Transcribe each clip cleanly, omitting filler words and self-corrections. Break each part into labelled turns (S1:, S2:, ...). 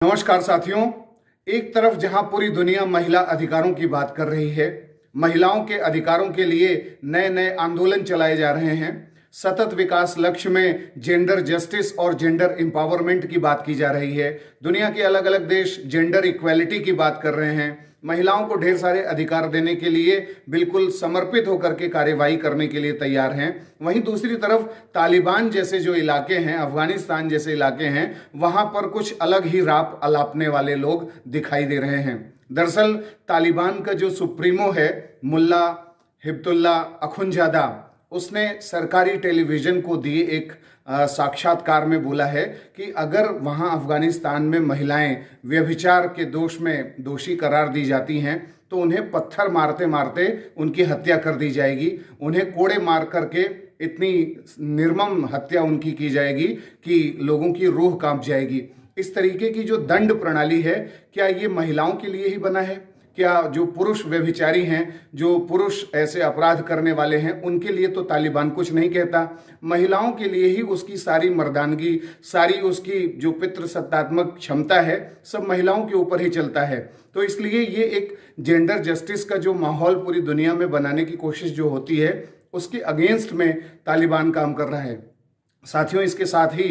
S1: नमस्कार साथियों। एक तरफ जहां पूरी दुनिया महिला अधिकारों की बात कर रही है, महिलाओं के अधिकारों के लिए नए नए आंदोलन चलाए जा रहे हैं, सतत विकास लक्ष्य में जेंडर जस्टिस और जेंडर एम्पावरमेंट की बात की जा रही है। दुनिया के अलग अलग देश जेंडर इक्वेलिटी की बात कर रहे हैं, महिलाओं को ढेर सारे अधिकार देने के लिए बिल्कुल समर्पित होकर के कार्यवाही करने के लिए तैयार हैं। वहीं दूसरी तरफ तालिबान जैसे जो इलाके हैं, अफगानिस्तान जैसे इलाके हैं, वहां पर कुछ अलग ही राप अलापने वाले लोग दिखाई दे रहे हैं। दरअसल तालिबान का जो सुप्रीमो है मुल्ला हिब्तुल्ला अखुंजादा, उसने सरकारी टेलीविजन को दिए एक साक्षात्कार में बोला है कि अगर वहां अफगानिस्तान में महिलाएं व्यभिचार के दोष में दोषी करार दी जाती हैं तो उन्हें पत्थर मारते मारते उनकी हत्या कर दी जाएगी, उन्हें कोड़े मार करके इतनी निर्मम हत्या उनकी की जाएगी कि लोगों की रूह कांप जाएगी। इस तरीके की जो दंड प्रणाली है, क्या ये महिलाओं के लिए ही बना है? क्या जो पुरुष व्यभिचारी हैं, जो पुरुष ऐसे अपराध करने वाले हैं, उनके लिए तो तालिबान कुछ नहीं कहता। महिलाओं के लिए ही उसकी सारी मर्दानगी, सारी उसकी जो पितृसत्तात्मक क्षमता है, सब महिलाओं के ऊपर ही चलता है। तो इसलिए ये एक जेंडर जस्टिस का जो माहौल पूरी दुनिया में बनाने की कोशिश जो होती है, उसके अगेंस्ट में तालिबान काम कर रहा है। साथियों, इसके साथ ही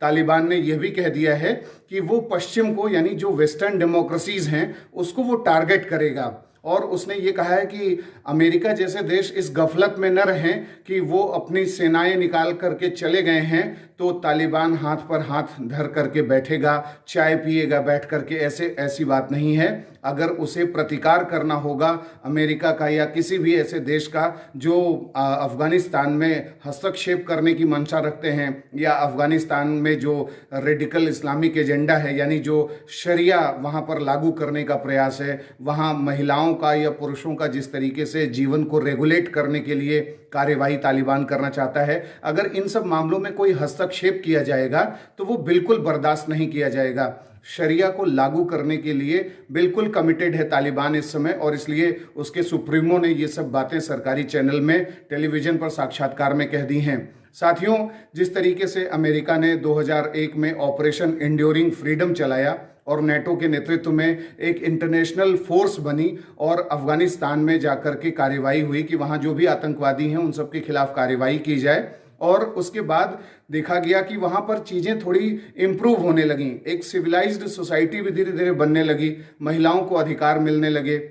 S1: तालिबान ने यह भी कह दिया है कि वो पश्चिम को, यानी जो वेस्टर्न डेमोक्रेसीज हैं, उसको वो टारगेट करेगा। और उसने ये कहा है कि अमेरिका जैसे देश इस गफलत में न रहें कि वो अपनी सेनाएं निकाल करके चले गए हैं तो तालिबान हाथ पर हाथ धर करके बैठेगा, चाय पिएगा बैठ करके। ऐसी बात नहीं है। अगर उसे प्रतिकार करना होगा अमेरिका का या किसी भी ऐसे देश का जो अफगानिस्तान में हस्तक्षेप करने की मंशा रखते हैं, या अफगानिस्तान में जो रेडिकल इस्लामिक एजेंडा है, यानी जो शरिया वहाँ पर लागू करने का प्रयास है, वहाँ महिलाओं का या पुरुषों का जिस तरीके से जीवन को रेगुलेट करने के लिए कार्यवाही तालिबान करना चाहता है, अगर इन सब मामलों में कोई हस्तक्षेप किया जाएगा तो वो बिल्कुल बर्दाश्त नहीं किया जाएगा। शरिया को लागू करने के लिए बिल्कुल कमिटेड है तालिबान इस समय, और इसलिए उसके सुप्रीमो ने ये सब बातें सरकारी चैनल में, टेलीविजन पर साक्षात्कार में कह दी हैं। साथियों, जिस तरीके से अमेरिका ने 2001 में ऑपरेशन एंड्योरिंग फ्रीडम चलाया और नेटो के नेतृत्व में एक इंटरनेशनल फोर्स बनी और अफगानिस्तान में जाकर के कार्यवाही हुई कि वहाँ जो भी आतंकवादी हैं उन सब के खिलाफ कार्यवाही की जाए, और उसके बाद देखा गया कि वहाँ पर चीज़ें थोड़ी इम्प्रूव होने लगीं, एक सिविलाइज्ड सोसाइटी भी धीरे धीरे बनने लगी, महिलाओं को अधिकार मिलने लगे।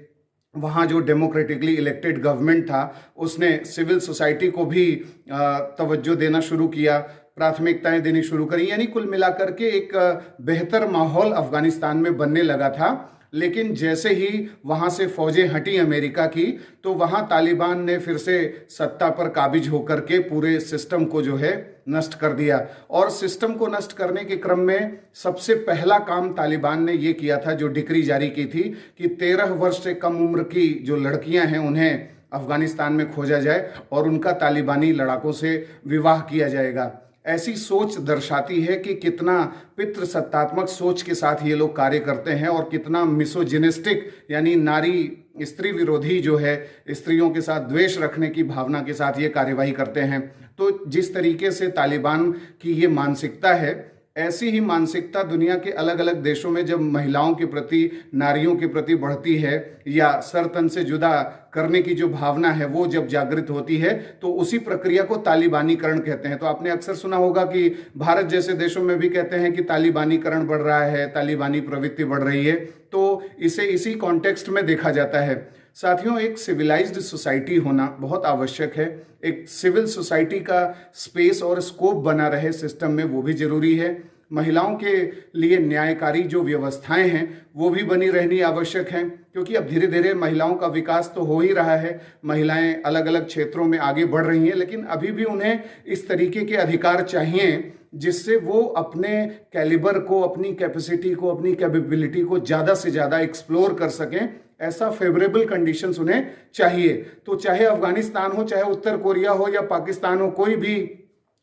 S1: वहाँ जो डेमोक्रेटिकली इलेक्टेड गवर्नमेंट था उसने सिविल सोसाइटी को भी तवज्जो देना शुरू किया, प्राथमिकताएं देनी शुरू करी, यानी कुल मिलाकर के एक बेहतर माहौल अफगानिस्तान में बनने लगा था। लेकिन जैसे ही वहाँ से फौजें हटी अमेरिका की, तो वहाँ तालिबान ने फिर से सत्ता पर काबिज होकर के पूरे सिस्टम को जो है नष्ट कर दिया। और सिस्टम को नष्ट करने के क्रम में सबसे पहला काम तालिबान ने ये किया था, जो डिक्री जारी की थी कि 13 वर्ष से कम उम्र की जो लड़कियां हैं उन्हें अफगानिस्तान में खोजा जाए और उनका तालिबानी लड़ाकों से विवाह किया जाएगा। ऐसी सोच दर्शाती है कि कितना पितृसत्तात्मक सोच के साथ ये लोग कार्य करते हैं और कितना मिसोजिनिस्टिक, यानी नारी स्त्री विरोधी जो है, स्त्रियों के साथ द्वेष रखने की भावना के साथ ये कार्यवाही करते हैं। तो जिस तरीके से तालिबान की ये मानसिकता है, ऐसी ही मानसिकता दुनिया के अलग अलग देशों में जब महिलाओं के प्रति, नारियों के प्रति बढ़ती है, या सर तन से जुदा करने की जो भावना है वो जब जागृत होती है, तो उसी प्रक्रिया को तालिबानीकरण कहते हैं। तो आपने अक्सर सुना होगा कि भारत जैसे देशों में भी कहते हैं कि तालिबानीकरण बढ़ रहा है, तालिबानी प्रवृत्ति बढ़ रही है। तो इसे इसी कॉन्टेक्स्ट में देखा जाता है। साथियों, एक सिविलाइज्ड सोसाइटी होना बहुत आवश्यक है। एक सिविल सोसाइटी का स्पेस और स्कोप बना रहे सिस्टम में, वो भी जरूरी है। महिलाओं के लिए न्यायकारी जो व्यवस्थाएं हैं वो भी बनी रहनी आवश्यक हैं, क्योंकि अब धीरे धीरे महिलाओं का विकास तो हो ही रहा है, महिलाएं अलग अलग क्षेत्रों में आगे बढ़ रही हैं, लेकिन अभी भी उन्हें इस तरीके के अधिकार चाहिए जिससे वो अपने कैलिबर को, अपनी कैपेसिटी को, अपनी कैपेबिलिटी को ज़्यादा से ज़्यादा एक्सप्लोर कर सकें। ऐसा फेवरेबल कंडीशंस उन्हें चाहिए। तो चाहे अफगानिस्तान हो, चाहे उत्तर कोरिया हो या पाकिस्तान हो, कोई भी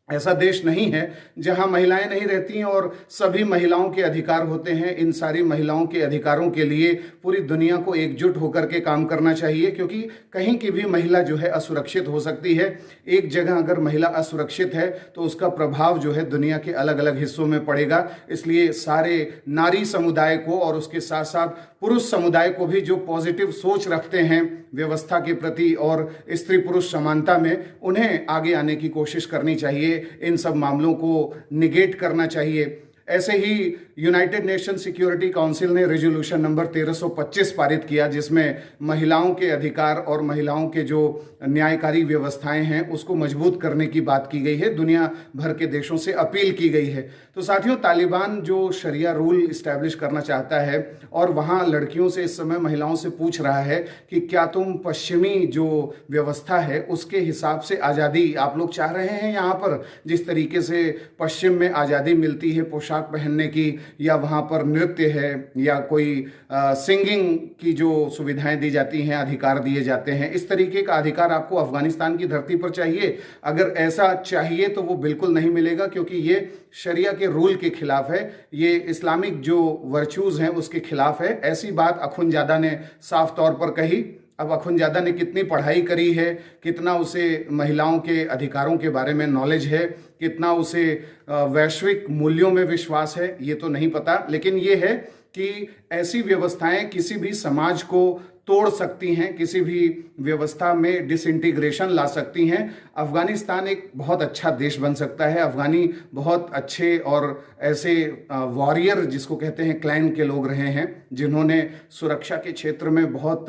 S1: ऐसा देश नहीं है जहां महिलाएं नहीं रहती हैं और सभी महिलाओं के अधिकार होते हैं। इन सारी महिलाओं के अधिकारों के लिए पूरी दुनिया को एकजुट होकर के काम करना चाहिए, क्योंकि कहीं की भी महिला जो है असुरक्षित हो सकती है। एक जगह अगर महिला असुरक्षित है तो उसका प्रभाव जो है दुनिया के अलग अलग हिस्सों में पड़ेगा। इसलिए सारे नारी समुदाय को और उसके साथ साथ पुरुष समुदाय को भी जो पॉजिटिव सोच रखते हैं व्यवस्था के प्रति और स्त्री पुरुष समानता में, उन्हें आगे आने की कोशिश करनी चाहिए। इन सब मामलों को निगेट करना चाहिए। ऐसे ही यूनाइटेड नेशन सिक्योरिटी काउंसिल ने रेजोल्यूशन नंबर 1325 पारित किया, जिसमें महिलाओं के अधिकार और महिलाओं के जो न्यायकारी व्यवस्थाएं हैं उसको मजबूत करने की बात की गई है। दुनिया भर के देशों से अपील की गई है। तो साथियों, तालिबान जो शरिया रूल इस्टेब्लिश करना चाहता है और वहाँ लड़कियों से इस समय महिलाओं से पूछ रहा है कि क्या तुम पश्चिमी जो व्यवस्था है उसके हिसाब से आज़ादी आप लोग चाह रहे हैं। यहाँ पर जिस तरीके से पश्चिम में आज़ादी मिलती है पोशाक पहनने की, या वहाँ पर नृत्य है या कोई सिंगिंग की जो सुविधाएं दी जाती हैं, अधिकार दिए जाते हैं, इस तरीके का अधिकार आपको अफगानिस्तान की धरती पर चाहिए। अगर ऐसा चाहिए तो वो बिल्कुल नहीं मिलेगा, क्योंकि ये शरिया के रूल के खिलाफ है, ये इस्लामिक जो वर्चूज हैं उसके खिलाफ है। ऐसी बात अखुनजादा ने साफ तौर पर कही। अब अखुनजादा ने कितनी पढ़ाई करी है, कितना उसे महिलाओं के अधिकारों के बारे में नॉलेज है, कितना उसे वैश्विक मूल्यों में विश्वास है, ये तो नहीं पता। लेकिन ये है कि ऐसी व्यवस्थाएं किसी भी समाज को तोड़ सकती हैं, किसी भी व्यवस्था में डिसइंटीग्रेशन ला सकती हैं। अफगानिस्तान एक बहुत अच्छा देश बन सकता है। अफगानी बहुत अच्छे और ऐसे वॉरियर जिसको कहते हैं क्लैन के लोग रहे हैं, जिन्होंने सुरक्षा के क्षेत्र में बहुत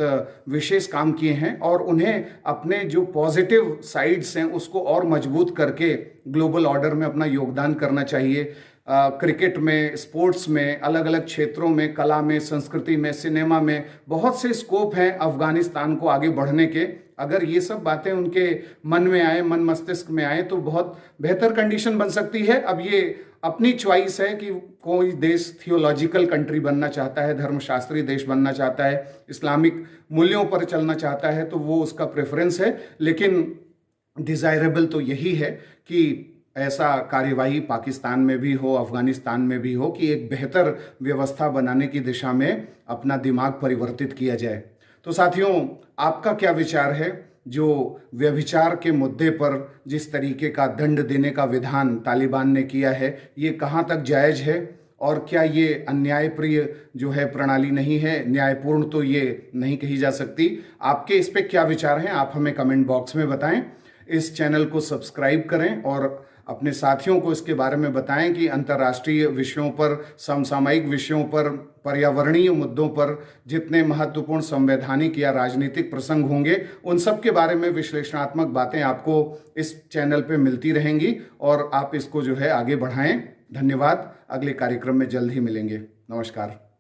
S1: विशेष काम किए हैं, और उन्हें अपने जो पॉजिटिव साइड्स हैं उसको और मजबूत करके ग्लोबल ऑर्डर में अपना योगदान करना चाहिए। क्रिकेट में, स्पोर्ट्स में, अलग अलग क्षेत्रों में, कला में, संस्कृति में, सिनेमा में बहुत से स्कोप हैं अफगानिस्तान को आगे बढ़ने के। अगर ये सब बातें उनके मन में आए, मन मस्तिष्क में आए, तो बहुत बेहतर कंडीशन बन सकती है। अब ये अपनी चॉइस है कि कोई देश थियोलॉजिकल कंट्री बनना चाहता है, धर्मशास्त्रीय देश बनना चाहता है, इस्लामिक मूल्यों पर चलना चाहता है, तो वो उसका प्रेफरेंस है। लेकिन डिजायरेबल तो यही है कि ऐसा कार्यवाही पाकिस्तान में भी हो, अफगानिस्तान में भी हो, कि एक बेहतर व्यवस्था बनाने की दिशा में अपना दिमाग परिवर्तित किया जाए। तो साथियों, आपका क्या विचार है जो व्यभिचार के मुद्दे पर जिस तरीके का दंड देने का विधान तालिबान ने किया है, ये कहाँ तक जायज है, और क्या ये अन्यायप्रिय जो है प्रणाली नहीं है? न्यायपूर्ण तो ये नहीं कही जा सकती। आपके इस पे क्या विचार हैं, आप हमें कमेंट बॉक्स में बताएं। इस चैनल को सब्सक्राइब करें और अपने साथियों को इसके बारे में बताएं कि अंतर्राष्ट्रीय विषयों पर, समसामयिक विषयों पर, पर्यावरणीय मुद्दों पर जितने महत्वपूर्ण संवैधानिक या राजनीतिक प्रसंग होंगे, उन सब के बारे में विश्लेषणात्मक बातें आपको इस चैनल पे मिलती रहेंगी, और आप इसको जो है आगे बढ़ाएं। धन्यवाद। अगले कार्यक्रम में जल्द ही मिलेंगे। नमस्कार।